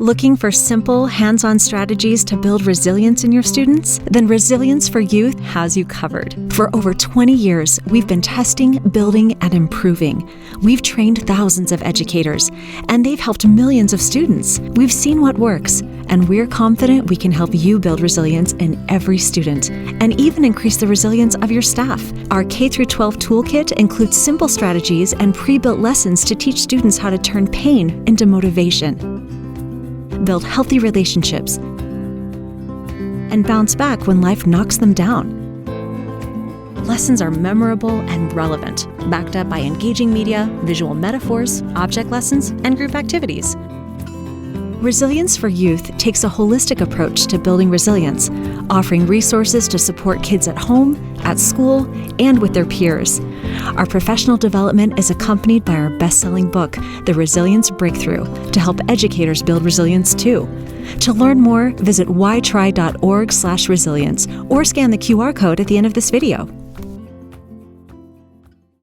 Looking for simple, hands-on strategies to build resilience in your students? Then Resilience for Youth has you covered. For over 20 years, we've been testing, building, and improving. We've trained thousands of educators, and they've helped millions of students. We've seen what works, and we're confident we can help you build resilience in every student, and even increase the resilience of your staff. Our K-12 toolkit includes simple strategies and pre-built lessons to teach students how to turn pain into motivation, build healthy relationships, and bounce back when life knocks them down. Lessons are memorable and relevant, backed up by engaging media, visual metaphors, object lessons, and group activities. Resilience for Youth takes a holistic approach to building resilience, offering resources to support kids at home, at school, and with their peers. Our professional development is accompanied by our best-selling book, The Resilience Breakthrough, to help educators build resilience too. To learn more, visit whytry.org/resilience or scan the QR code at the end of this video.